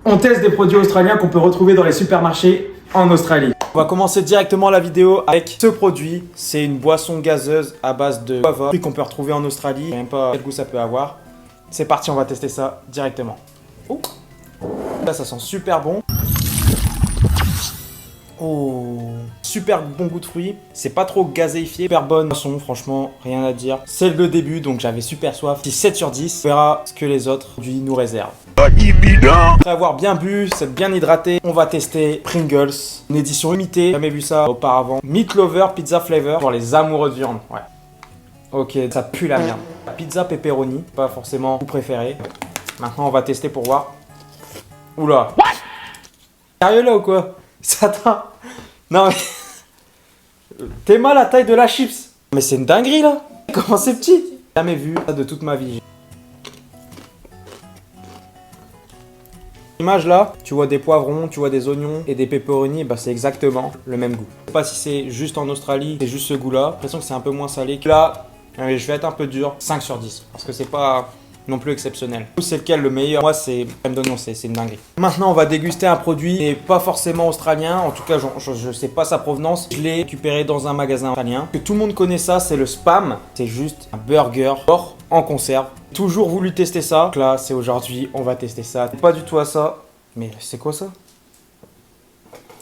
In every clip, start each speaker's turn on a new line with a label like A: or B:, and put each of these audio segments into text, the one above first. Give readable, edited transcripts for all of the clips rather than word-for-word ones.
A: On teste des produits australiens qu'on peut retrouver dans les supermarchés en Australie. On va commencer directement la vidéo avec ce produit. C'est une boisson gazeuse à base de guava, qu'on peut retrouver en Australie. Je sais même pas quel goût ça peut avoir. C'est parti, on va tester ça directement. Oh. Là, ça sent super bon. Oh, super bon goût de fruits. C'est pas trop gazéifié. Super bonne boisson, franchement, rien à dire. C'est le début, donc j'avais super soif. 7 sur 10. On verra ce que les autres produits nous réservent. Après avoir bien bu, c'est bien hydraté, on va tester Pringles. Une édition limitée. J'ai jamais vu ça auparavant. Meat Lover Pizza Flavor pour les amoureux de viande. Ouais. Ok, ça pue la merde. Pizza pepperoni, pas forcément vous préférez. Maintenant, on va tester pour voir. Oula. Sérieux là ou quoi? Ça t'a... Non mais... T'es mal à la taille de la chips. Mais c'est une dinguerie là. Comment c'est petit? J'ai jamais vu ça de toute ma vie. L'image là, tu vois des poivrons, tu vois des oignons et des pepperoni, bah c'est exactement le même goût. Je sais pas si c'est juste en Australie, c'est juste ce goût là. J'ai l'impression que c'est un peu moins salé. Là, je vais être un peu dur, 5 sur 10. Parce que c'est pas non plus exceptionnel. C'est lequel le meilleur? Moi c'est crème d'oignon, c'est une dinguerie. Maintenant on va déguster un produit qui n'est pas forcément australien. En tout cas je sais pas sa provenance. Je l'ai récupéré dans un magasin australien. Que tout le monde connaît ça, c'est le Spam. C'est juste un burger fort en conserve. Toujours voulu tester ça. Donc là c'est aujourd'hui, on va tester ça. Pas du tout à ça. Mais c'est quoi ça?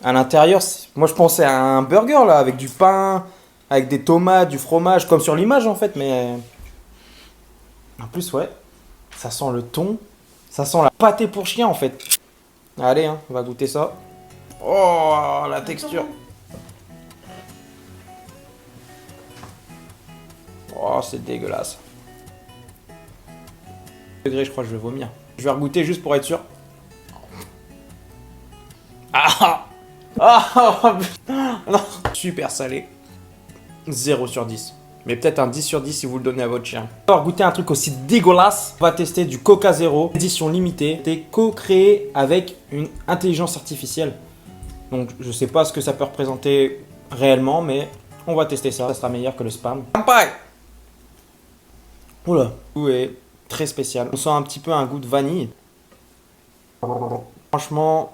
A: À l'intérieur, moi je pensais à un burger là avec du pain, avec des tomates, du fromage, comme sur l'image en fait, mais en plus ouais. Ça sent le thon, ça sent la pâté pour chien en fait. Allez, hein, on va goûter ça. Oh, la texture. Oh, c'est dégueulasse. Degré, je crois que je vais vomir. Je vais regoûter juste pour être sûr. Ah, ah, non. Super salé. 0 sur 10. Mais peut-être un 10 sur 10 si vous le donnez à votre chien. On va goûter un truc aussi dégueulasse. On va tester du Coca Zero, édition limitée. C'est co-créé avec une intelligence artificielle. Donc je sais pas ce que ça peut représenter réellement, mais on va tester ça. Ça sera meilleur que le Spam. Oula, le goût est très spécial. On sent un petit peu un goût de vanille. Franchement,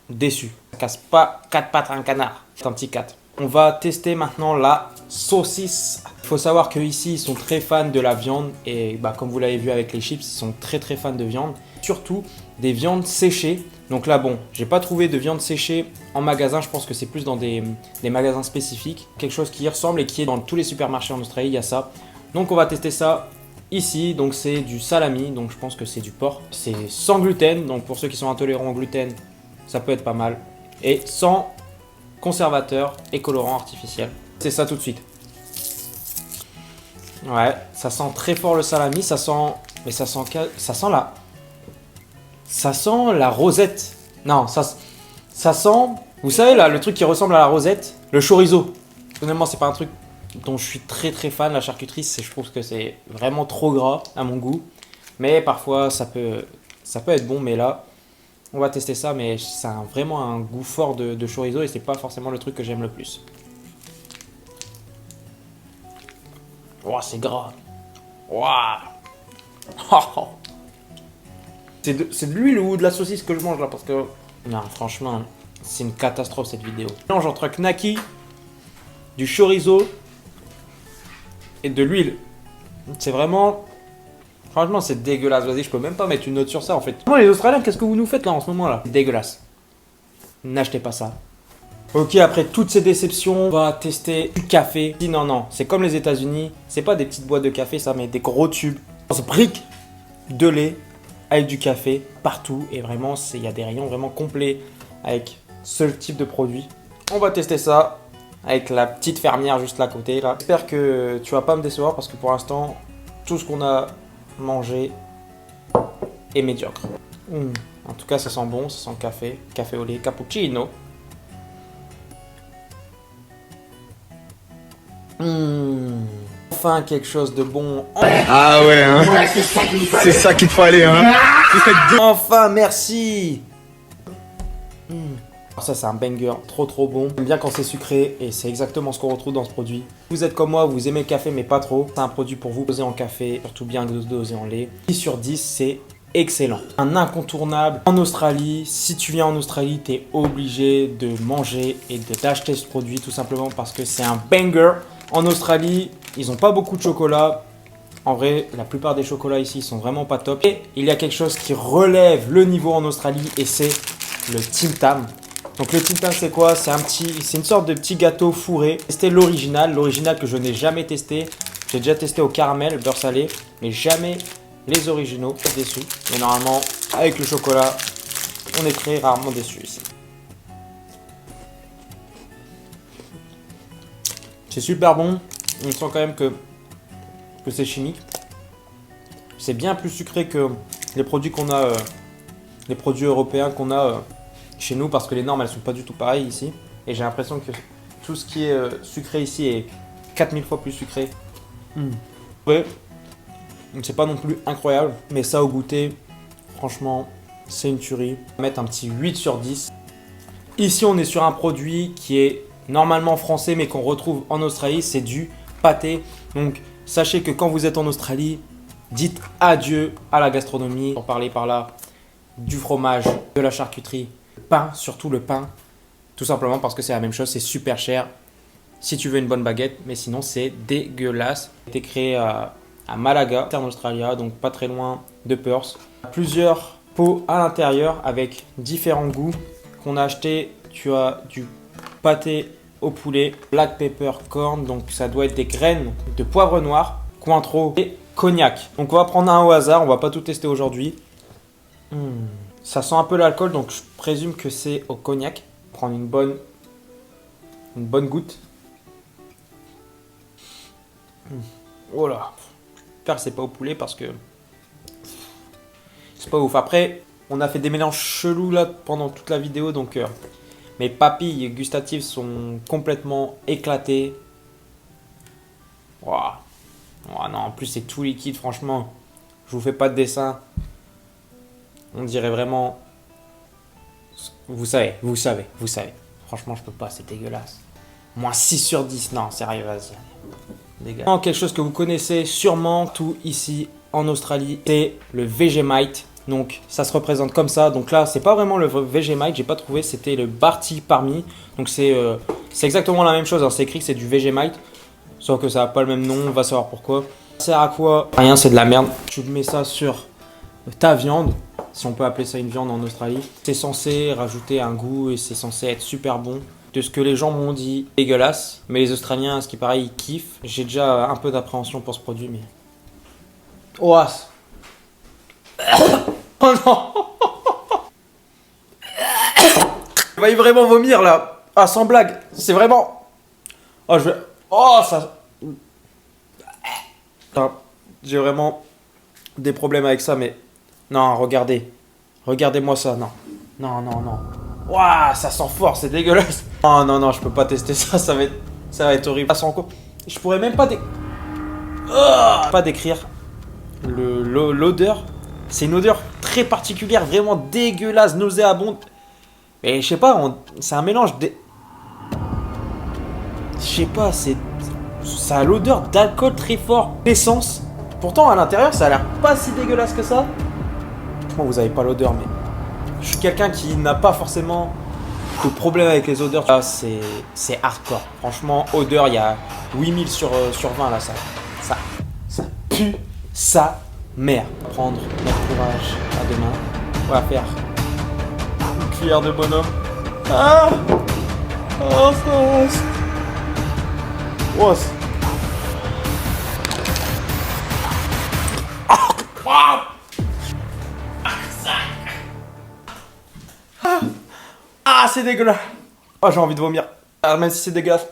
A: déçu. Ça casse pas 4 pattes à un canard. C'est un petit 4. On va tester maintenant la saucisse. Il faut savoir qu'ici, ils sont très fans de la viande. Et bah, comme vous l'avez vu avec les chips, ils sont très fans de viande. Surtout des viandes séchées. Donc là, bon, j'ai pas trouvé de viande séchée en magasin. Je pense que c'est plus dans des magasins spécifiques. Quelque chose qui y ressemble et qui est dans tous les supermarchés en Australie, il y a ça. Donc on va tester ça ici. Donc c'est du salami. Donc je pense que c'est du porc. C'est sans gluten. Donc pour ceux qui sont intolérants au gluten, ça peut être pas mal. Et sans conservateur et colorant artificiel. C'est ça tout de suite. Ouais, ça sent très fort le salami, ça sent... Mais ça sent la rosette. Non, ça sent... Vous savez là, le truc qui ressemble à la rosette, le chorizo. Honnêtement, c'est pas un truc dont je suis très fan, la charcuterie. Je trouve que c'est vraiment trop gras à mon goût. Mais parfois, ça peut être bon, mais là... On va tester ça, mais ça a vraiment un goût fort de chorizo et c'est pas forcément le truc que j'aime le plus. Oh, c'est gras. Wow. C'est de l'huile ou de la saucisse que je mange là parce que... Non, franchement, c'est une catastrophe cette vidéo. Mélange entre knacky, du chorizo et de l'huile. C'est vraiment... Franchement, c'est dégueulasse. Vas-y, je peux même pas mettre une note sur ça en fait. Non, les Australiens, qu'est-ce que vous nous faites là en ce moment là? C'est dégueulasse. N'achetez pas ça. Ok, après toutes ces déceptions, on va tester du café. Non, c'est comme les États-Unis. C'est pas des petites boîtes de café, ça, mais des gros tubes. On se brique de lait avec du café partout. Et vraiment, il y a des rayons vraiment complets avec ce type de produit. On va tester ça avec la petite fermière juste là à côté. Là. J'espère que tu vas pas me décevoir parce que pour l'instant, tout ce qu'on a mangé est médiocre. En tout cas, ça sent bon, ça sent le café. Café au lait, cappuccino. Enfin quelque chose de bon.
B: Ah ouais, hein. C'est ça qu'il te fallait, hein.
A: Enfin, merci. Ça c'est un banger, trop bon. J'aime bien quand c'est sucré et c'est exactement ce qu'on retrouve dans ce produit. Vous êtes comme moi, vous aimez le café mais pas trop. C'est un produit pour vous doser en café, surtout bien doser en lait. 10 sur 10, c'est excellent. Un incontournable en Australie. Si tu viens en Australie, tu es obligé de manger et d'acheter ce produit tout simplement parce que c'est un banger. En Australie, ils n'ont pas beaucoup de chocolat. En vrai, la plupart des chocolats ici sont vraiment pas top. Et il y a quelque chose qui relève le niveau en Australie et c'est le Tim Tam. Donc le Tim Tam c'est quoi? C'est une sorte de petit gâteau fourré. C'était l'original que je n'ai jamais testé. J'ai déjà testé au caramel, beurre salé, mais jamais les originaux. Je suis déçu. Mais normalement, avec le chocolat, on est très rarement déçu ici. C'est super bon. On sent quand même que c'est chimique. C'est bien plus sucré que les produits qu'on a, les produits européens qu'on a chez nous, parce que les normes elles sont pas du tout pareilles ici. Et j'ai l'impression que tout ce qui est sucré ici est 4000 fois plus sucré. Ouais, c'est pas non plus incroyable, mais ça au goûter, franchement, c'est une tuerie. On va mettre un petit 8 sur 10. Ici, on est sur un produit qui est normalement français, mais qu'on retrouve en Australie, c'est du pâté. Donc, sachez que quand vous êtes en Australie, dites adieu à la gastronomie. Pour parler par là, du fromage, de la charcuterie, pain, surtout le pain. Tout simplement parce que c'est la même chose, c'est super cher. Si tu veux une bonne baguette, mais sinon c'est dégueulasse. Ça a été créé à Malaga, en Australie, donc pas très loin de Perth. Plusieurs pots à l'intérieur avec différents goûts qu'on a acheté. Tu as du pâté au poulet, black pepper corn, donc ça doit être des graines de poivre noir, Cointreau et cognac. Donc on va prendre un au hasard, on va pas tout tester aujourd'hui. Ça sent un peu l'alcool, donc je présume que c'est au cognac. Prendre une bonne goutte. Oh là, j'espère que c'est pas au poulet parce que c'est pas ouf. Après, on a fait des mélanges chelous là pendant toute la vidéo, donc mes papilles gustatives sont complètement éclatées. Wow. Oh non, en plus c'est tout liquide, franchement. Je vous fais pas de dessin. On dirait vraiment. Vous savez. Franchement, je peux pas, c'est dégueulasse. Moins 6 sur 10, non, sérieux, vas-y. Quelque chose que vous connaissez sûrement tout ici en Australie, c'est le Vegemite. Donc ça se représente comme ça. Donc là, c'est pas vraiment le Vegemite, j'ai pas trouvé, c'était le Barty Parmi. Donc c'est exactement la même chose, hein. C'est écrit que c'est du Vegemite, sauf que ça n'a pas le même nom, on va savoir pourquoi. Ça sert à quoi? Rien, c'est de la merde. Tu mets ça sur ta viande, si on peut appeler ça une viande en Australie. C'est censé rajouter un goût et c'est censé être super bon. De ce que les gens m'ont dit, dégueulasse. Mais les Australiens, à ce qui paraît, ils kiffent. J'ai déjà un peu d'appréhension pour ce produit, mais... Oh, oh non. Il va y vraiment vomir, là. Ah, sans blague. C'est vraiment... Oh, je vais... Oh, ça... J'ai vraiment des problèmes avec ça, mais... Non, regardez. Regardez-moi ça, non. Non. Waouh, ça sent fort, c'est dégueulasse. Oh non, je peux pas tester ça, ça va être horrible. Ça sent quoi? Je pourrais même pas décrire l'odeur. C'est une odeur très particulière, vraiment dégueulasse, nauséabonde. Et je sais pas, c'est un mélange je sais pas, ça a l'odeur d'alcool très fort, d'essence. Pourtant à l'intérieur, ça a l'air pas si dégueulasse que ça. Franchement, vous avez pas l'odeur, mais je suis quelqu'un qui n'a pas forcément de problème avec les odeurs. Là, c'est hardcore. Franchement, odeur, il y a 8000 sur 20 là. Ça pue sa mère. Prendre notre courage à deux mains. On va faire une cuillère de bonhomme. Ah! Oh, ça. Oh, Ah, c'est dégueulasse. Oh, j'ai envie de vomir. Ah, même si c'est dégueulasse.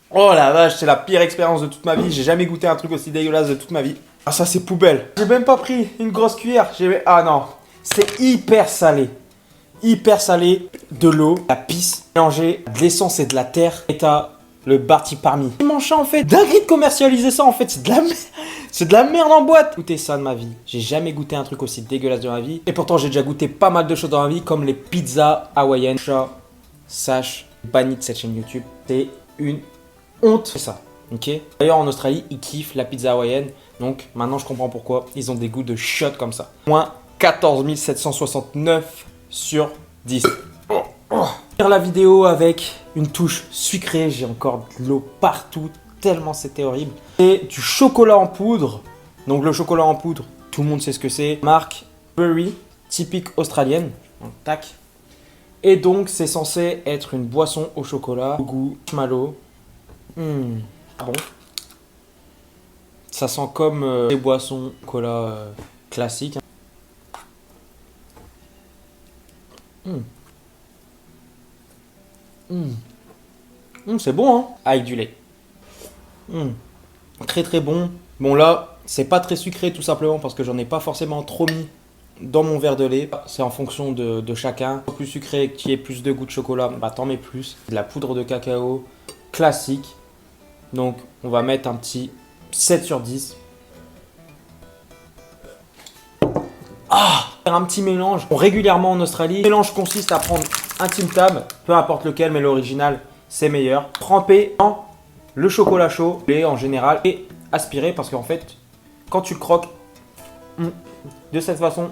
A: Oh la vache, c'est la pire expérience de toute ma vie. J'ai jamais goûté un truc aussi dégueulasse de toute ma vie. Ah, ça c'est poubelle. J'ai même pas pris une grosse cuillère. Ah non, c'est hyper salé. Hyper salé. De l'eau, la pisse, mélangée, de l'essence et de la terre. Et t'as le Barty Parmi. Ils mangent ça en fait. Dinguerie de commercialiser ça en fait. C'est de la merde. C'est de la merde en boîte. Goûter ça de ma vie. J'ai jamais goûté un truc aussi dégueulasse de ma vie. Et pourtant, j'ai déjà goûté pas mal de choses dans ma vie, comme les pizzas hawaïennes. Sache, banni de cette chaîne YouTube. C'est une honte. C'est ça. Ok. D'ailleurs, en Australie, ils kiffent la pizza hawaïenne. Donc maintenant je comprends pourquoi ils ont des goûts de shot comme ça. Moins 14 769 sur 10. Faire la vidéo avec une touche sucrée, j'ai encore de l'eau partout, tellement c'était horrible. Et du chocolat en poudre. Donc le chocolat en poudre, tout le monde sait ce que c'est. Marque Berry, typique australienne. Donc, tac. Et donc c'est censé être une boisson au chocolat, au goût marshmallow. Bon. Ça sent comme les boissons au chocolat classiques. C'est bon, hein, avec du lait. Très très bon. Bon là, c'est pas très sucré tout simplement parce que j'en ai pas forcément trop mis dans mon verre de lait. C'est en fonction de chacun. Plus sucré, qui ait plus de goût de chocolat, bah t'en mets plus. De la poudre de cacao classique. Donc on va mettre un petit 7 sur 10. Faire un petit mélange. Régulièrement en Australie, le mélange consiste à prendre un Tim Tam, peu importe lequel, mais l'original c'est meilleur. Tremper dans le chocolat chaud, lait en général, et aspirer parce qu'en fait, quand tu le croques de cette façon,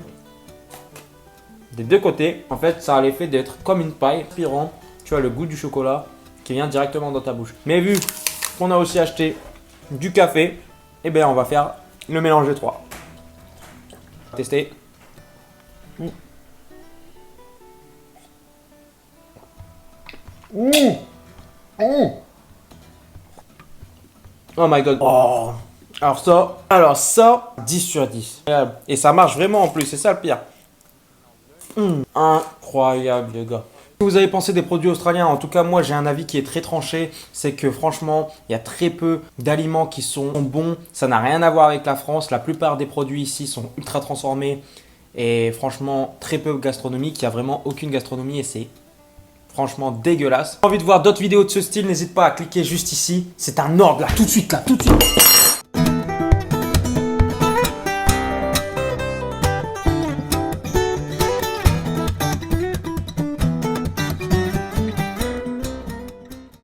A: des deux côtés, en fait, ça a l'effet d'être comme une paille, aspirant. Tu as le goût du chocolat qui vient directement dans ta bouche. Mais vu qu'on a aussi acheté du café, eh bien, on va faire le mélange des trois. Tester. Oh my god. Oh. Alors ça, 10 sur 10. Et ça marche vraiment en plus, c'est ça le pire. Incroyable les gars. Que vous avez pensé des produits australiens? En tout cas, moi j'ai un avis qui est très tranché. C'est que franchement, il y a très peu d'aliments qui sont bons. Ça n'a rien à voir avec la France. La plupart des produits ici sont ultra transformés. Et franchement, très peu gastronomique. Il n'y a vraiment aucune gastronomie et c'est franchement dégueulasse. Si vous avez envie de voir d'autres vidéos de ce style, n'hésite pas à cliquer juste ici. C'est un ordre là, tout de suite là, tout de suite.